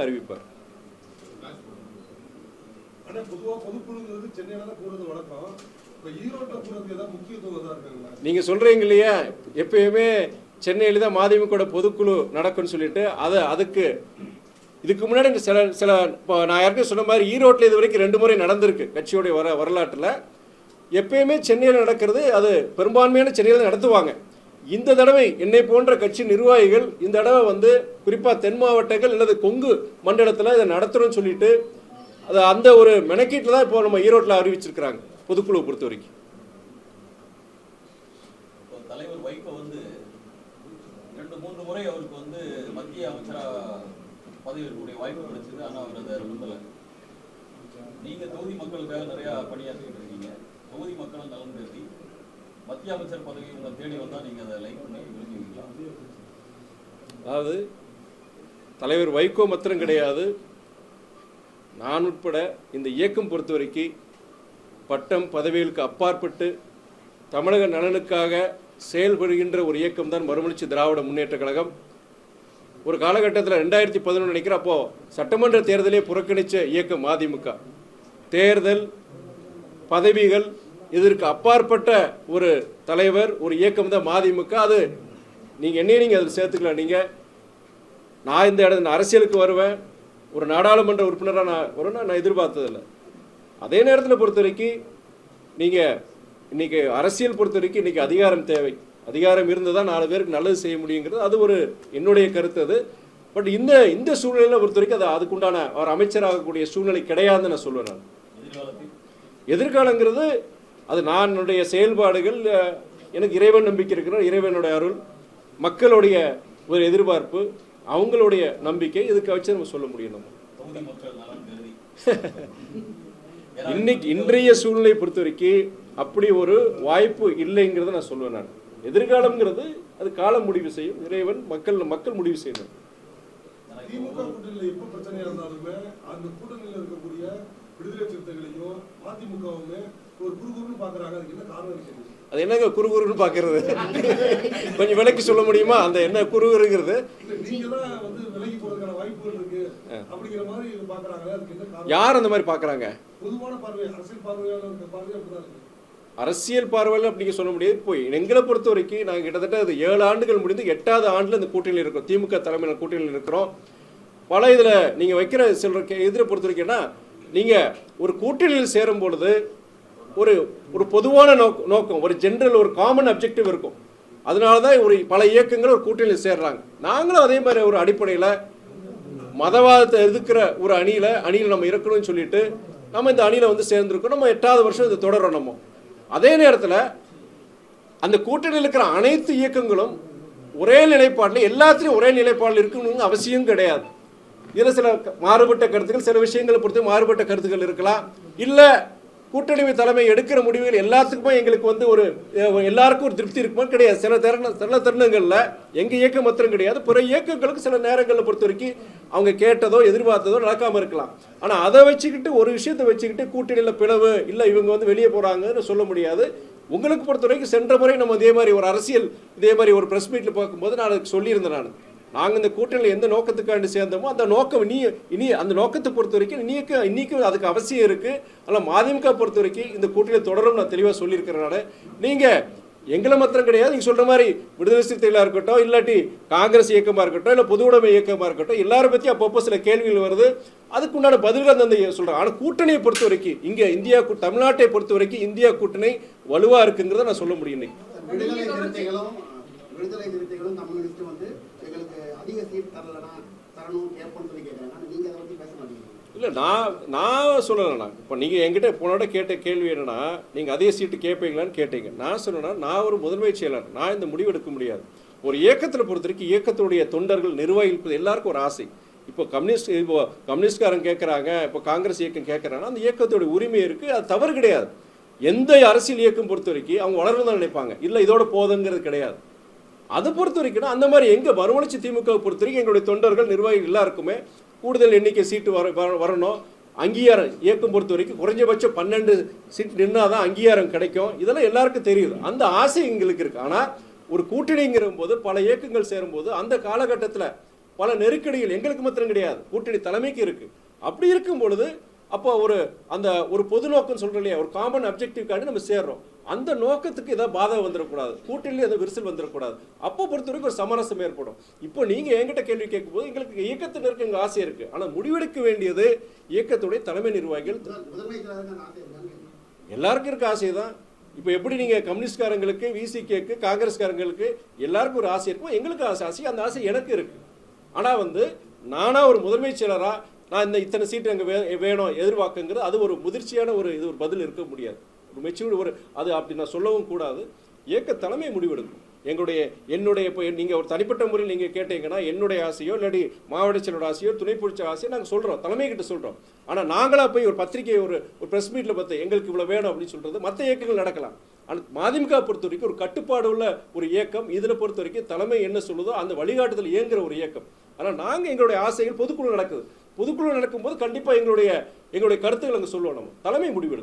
அறிவிப்பார். நீங்க சொல்றீங்க இல்லையா, எப்பயுமே சென்னையில தான் மதிமுக பொதுக்குழு நடக்கும்னு சொல்லிட்டு அதுக்கு இதுக்கு முன்னாடி சில நான் யாருக்கும் சொன்ன மாதிரி ஈரோட்டில் இது வரைக்கும் 2 முறை நடந்திருக்கு கட்சியோடைய வரலாற்றில். எப்பயுமே சென்னையில் நடக்கிறது, அது பெரும்பான்மையான சென்னையில் நடத்துவாங்க. இந்த தடவை என்னை போன்ற கட்சி நிர்வாகிகள் இந்த தடவை குறிப்பாக தென் மாவட்டங்கள் அல்லது கொங்கு மண்டலத்தில் இதை நடத்தணும்னு சொல்லிட்டு அது அந்த ஒரு மெனக்கீட்டில் தான் இப்போ நம்ம ஈரோட்டில் அறிவிச்சிருக்கிறாங்க பொதுக்குழுவை பொறுத்த வரைக்கும். தலைவர் வைகோ 2-3 முறை அவருக்கு மத்திய அமைச்சராக பதவி இருக்கக்கூடிய வாய்ப்பு கிடைச்சது. ஆனால் அவர் அதை விரும்பலை. நீங்கள் தொகுதி மக்களுக்காக நிறையா பணியாற்றிட்டு இருக்கீங்க. தொகுதி மக்களும் நலன் கருதி மத்திய அமைச்சர் பதவி உங்களை தேடி வந்தால் நீங்கள் அதை லைக் பண்ணி விரும்புவீங்களா? அதாவது தலைவர் வைகோ மாத்திரம் கிடையாது, நான் உட்பட இந்த இயக்கம் பொறுத்த வரைக்கும் பட்டம் பதவிகளுக்கு அப்பாற்பட்டு தமிழக நலனுக்காக செயல்படுகின்ற ஒரு இயக்கம் தான் மறுமலர்ச்சி திராவிட முன்னேற்ற கழகம். ஒரு காலகட்டத்தில் 2011 நினைக்கிறேன், அப்போ சட்டமன்ற தேர்தலே புறக்கணித்த இயக்கம் அதிமுக. தேர்தல் பதவிகள் இதற்கு அப்பாற்பட்ட ஒரு தலைவர் ஒரு இயக்கம் தான் மதிமுக. அது நீங்கள் அதில் சேர்த்துக்கலாம். நான் இந்த அரசியலுக்கு வருவேன், ஒரு நாடாளுமன்ற உறுப்பினராக நான் வருவேன்னா நான் எதிர்பார்த்ததில்லை. அதே நேரத்தில் பொறுத்த வரைக்கும் நீங்கள் இன்றைக்கி அரசியல் பொறுத்த வரைக்கும் இன்றைக்கி அதிகாரம் தேவை. அதிகாரம் இருந்தால் தான் 4 பேருக்கு நல்லது செய்ய முடியுங்கிறது அது ஒரு என்னுடைய கருத்து. அது பட் இந்த சூழ்நிலையில் பொறுத்த வரைக்கும் அது அதுக்குண்டான ஒரு அமைச்சராகக்கூடிய சூழ்நிலை கிடையாதுன்னு நான் சொல்லுவேன். நான் எதிர்காலங்கிறது அது நான் என்னுடைய செயல்பாடுகள், எனக்கு இறைவன் நம்பிக்கை இருக்கிற இறைவனுடைய அருள், மக்களுடைய ஒரு எதிர்பார்ப்பு, அவங்களுடைய நம்பிக்கை, இதுக்கு வச்சு நம்ம சொல்ல முடியும். நம்ம இன்றைய சூழ்நிலையை பொறுத்த வரைக்கும் அப்படி ஒரு வாய்ப்பு இல்லைங்கிறத நான் சொல்லுவேன். நான் எதிர்காலம்ங்கிறது அது காலம் முடிவு செய்யும், இறைவன் மக்கள் முடிவு செய்யணும். திமுக கூட்டணியில் எப்ப பிரச்சனை இருந்தாலுமே அந்த கூட்டணியில் இருக்கக்கூடிய விடுதலை சிறுத்தைகளையும் அதிமுகவுமே ஒரு குறுகுறுன்னு பாக்குறாங்க. அதுக்கு என்ன காரணம்? அது என்னங்க குறுகுறுன்னு பாக்குறது? கொஞ்சம் விலைக்கு சொல்ல முடியுமா? அந்த என்ன குறுகுறுங்கிறது? நீங்க தான் விலைக்கு போறதுக்கான வாய்ப்புகள் இருக்கு அப்படிங்கிற மாதிரி பாக்குறாங்க. அதுக்கு என்ன காரணம்? யார் அந்த மாதிரி பாக்குறாங்க? பொதுவான பார்வை, அரசியல் பார்வையாளர் பார்வை அப்படிதான் இருக்கு. அரசியல் பார்வையில் அப்படிங்க சொல்ல முடியாது. போய் எங்களை பொறுத்த வரைக்கும் நாங்கள் கிட்டத்தட்ட அது 7 ஆண்டுகள் முடிந்து 8வது ஆண்டில் இந்த கூட்டணியில் இருக்கிறோம். திமுக தலைமையில் கூட்டணியில் இருக்கிறோம். பல இதில் நீங்கள் வைக்கிற சில எதிரை பொறுத்த வரைக்கும்னா, நீங்கள் ஒரு கூட்டணியில் சேரும் பொழுது ஒரு பொதுவான நோக்கம், ஒரு ஜென்ரல், ஒரு காமன் அப்ஜெக்டிவ் இருக்கும். அதனால தான் பல இயக்கங்கள் ஒரு கூட்டணியில் சேர்றாங்க. நாங்களும் அதே மாதிரி ஒரு அடிப்படையில் மதவாதத்தை எதிர்க்கிற ஒரு அணியில் நம்ம இருக்கணும்னு சொல்லிட்டு நம்ம இந்த அணியில் சேர்ந்துருக்கோம். நம்ம 8வது வருஷம் இதை தொடரோம். நம்ம அதே நேரத்தில் அந்த கூட்டணியில் இருக்கிற அனைத்து இயக்கங்களும் ஒரே நிலைப்பாட்டில், எல்லாத்திலையும் ஒரே நிலைப்பாட்டில் இருக்கணும்னு அவசியம் கிடையாது. இதில் சில மாறுபட்ட கருத்துக்கள், சில விஷயங்களை பொறுத்து மாறுபட்ட கருத்துக்கள் இருக்கலாம். இல்லை கூட்டணி தலைமை எடுக்கிற முடிவுகள் எல்லாத்துக்குமே எங்களுக்கு ஒரு எல்லாருக்கும் ஒரு திருப்தி இருக்குமா? கிடையாது. சில தருணங்களில் எங்கள் இயக்கம் மாத்திரம் கிடையாது, பிற இயக்கங்களுக்கு சில நேரங்களில் பொறுத்த வரைக்கும் அவங்க கேட்டதோ எதிர்பார்த்ததோ நடக்காமல் இருக்கலாம். ஆனால் அதை வச்சுக்கிட்டு ஒரு விஷயத்தை வச்சுக்கிட்டு கூட்டணியில் பிளவு இல்லை இவங்க வெளியே போகிறாங்கன்னு சொல்ல முடியாது. உங்களுக்கு பொறுத்த வரைக்கும் சென்ற முறை நம்ம இதே மாதிரி ஒரு அரசியல் இதே மாதிரி ஒரு ப்ரெஸ் மீட்டில் பார்க்கும்போது நான் அதுக்கு சொல்லியிருந்தேன். நாங்கள் இந்த கூட்டணியில் எந்த நோக்கத்துக்காண்டி சேர்ந்தோமோ அந்த நோக்கம் இனி அந்த நோக்கத்தை பொறுத்த வரைக்கும் இன்னைக்கும் அதுக்கு அவசியம் இருக்குது. ஆனால் மதிமுக பொறுத்த வரைக்கும் இந்த கூட்டணியில் தொடரும் நான் தெளிவாக சொல்லியிருக்கிறனால நீங்கள் எங்களை மாத்திரம் கிடையாது, நீங்கள் சொல்கிற மாதிரி விடுதலை சிறுத்தைகளாக இருக்கட்டும், இல்லாட்டி காங்கிரஸ் இயக்கமாக இருக்கட்டும், இல்லை பொதுவுடைமை இயக்கமாக இருக்கட்டும், எல்லாரை பற்றி அப்பப்போ சில கேள்விகள் வருது. அதுக்குண்டான பதில்கள் அந்த சொல்கிறேன். ஆனால் கூட்டணியை பொறுத்த வரைக்கும் இங்கே தமிழ்நாட்டை பொறுத்த வரைக்கும் இந்தியா கூட்டணி வலுவாக இருக்குங்கிறத நான் சொல்ல முடியும். விடுதலை சிறுத்தைகளும் கம்யூனிஸ்டும் எங்களுக்கு அதிக சீட் தரணும் கேட்போம்னு சொல்லி கேட்குறாங்க. நீங்கள் அதை பற்றி பேச மாட்டீங்க? இல்லை, நான் சொல்லலைண்ணா. இப்போ நீங்கள் என்கிட்ட போனோட கேட்ட கேள்வி என்னன்னா, நீங்கள் அதிக சீட்டு கேட்பீங்களான்னு கேட்டீங்க. நான் சொன்னேன்னா, நான் ஒரு முதன்மை செயலர், நான் இந்த முடிவு எடுக்க முடியாது. ஒரு இயக்கத்தில் பொறுத்த வரைக்கும் இயக்கத்துடைய தொண்டர்கள் நிர்வாகிகள் எல்லாருக்கும் ஒரு ஆசை. இப்போ கம்யூனிஸ்ட்காரங்க கேட்குறாங்க, இப்போ காங்கிரஸ் இயக்கம் கேட்குறாங்கன்னா அந்த இயக்கத்தோட உரிமை இருக்குது, அது தவறு கிடையாது. எந்த அரசியல் இயக்கம் பொறுத்த வரைக்கும் அவங்க வளர்ந்து தான் நினைப்பாங்க, இல்லை இதோட போதுங்கிறது கிடையாது. அதை பொறுத்த வரைக்கும் அந்த மாதிரி எங்கள் மறுமலர்ச்சி திமுக பொறுத்த வரைக்கும் எங்களுடைய தொண்டர்கள் நிர்வாகிகள் எல்லாருக்குமே கூடுதல் எண்ணிக்கை சீட்டு வரணும். அங்கீகாரம் இயக்கம் பொறுத்த வரைக்கும் குறைஞ்சபட்சம் 12 சீட் நின்னா தான் அங்கீகாரம் கிடைக்கும். இதெல்லாம் எல்லாருக்கும் தெரியுது. அந்த ஆசை எங்களுக்கு இருக்குது. ஆனால் ஒரு கூட்டணிங்கிற போது பல இயக்கங்கள் சேரும்போது அந்த காலகட்டத்தில் பல நெருக்கடிகள் எங்களுக்கு மாத்திரம் கிடையாது, கூட்டணி தலைமைக்கு இருக்கு. அப்படி இருக்கும் பொழுது அப்போ ஒரு பொது நோக்கம் சொல்றோம் இல்லையா, ஒரு காமன் அப்ஜெக்டிவ்காண்டி நம்ம சேர்றோம். அந்த நோக்கத்துக்கு ஏதாவது பாதகம் வந்துடக்கூடாது, கூட்டணியில் ஏதாவது விரிசல் வந்துடக்கூடாது. அப்போ பொறுத்த வரைக்கும் ஒரு சமரசம் ஏற்படும். இப்போ நீங்க என்கிட்ட கேள்வி கேட்கும்போது எங்களுக்கு இயக்கத்தினருக்கு எங்க ஆசை இருக்கு, ஆனால் முடிவெடுக்க வேண்டியது இயக்கத்துடைய தலைமை நிர்வாகிகள். முதன்மை செயலாளருக்கு ஆசை இருக்காங்க. எல்லாருக்கும் இருக்க ஆசை தான். இப்போ எப்படி நீங்க கம்யூனிஸ்ட்காரங்களுக்கு, விசிகேக்கு, காங்கிரஸ்காரங்களுக்கு எல்லாருக்கும் ஒரு ஆசை இருக்கும், எங்களுக்கு ஆசை, அந்த ஆசை எனக்கு இருக்கு. ஆனால் நானா ஒரு முதன்மை செயலரா நான் இத்தனை சீட்டு அங்கே வேணும் எதிர்பார்க்குங்கிறது அது ஒரு முதிர்ச்சியான ஒரு பதில் இருக்க முடியாது. ஒரு மெச்சூர்டு அது அப்படி நான் சொல்லவும் கூடாது. இயக்க தலைமை முடிவெடுக்கும். என்னுடைய இப்போ நீங்கள் ஒரு தனிப்பட்ட முறையில் நீங்கள் கேட்டீங்கன்னா என்னுடைய ஆசையோ இல்லாட்டி மாவட்ட செயலோட ஆசையோ துணை பொறிச்ச ஆசையோ நாங்கள் சொல்கிறோம், தலைமைக்கிட்ட சொல்கிறோம். ஆனால் நாங்களாக போய் ஒரு பத்திரிகை ஒரு ப்ரெஸ் மீட்டில் பார்த்து எங்களுக்கு இவ்வளோ வேணும் அப்படின்னு சொல்கிறது மற்ற இயக்கங்கள் நடக்கலாம். ஆனால் மதிமுக பொறுத்த வரைக்கும் ஒரு கட்டுப்பாடு உள்ள ஒரு இயக்கம். இதில் பொறுத்த வரைக்கும் தலைமை என்ன சொல்லுதோ அந்த வழிகாட்டுதல் இயங்குகிற ஒரு இயக்கம். ஆனால் நாங்கள் எங்களுடைய ஆசைகள் பொதுக்குழு நடக்குது. பொதுக்குழு நடக்கும்போது கண்டிப்பாக எங்களுடைய கருத்துக்கள் அங்கே சொல்லுவோம். நம்ம தலைமை முடிவெடுக்கும்.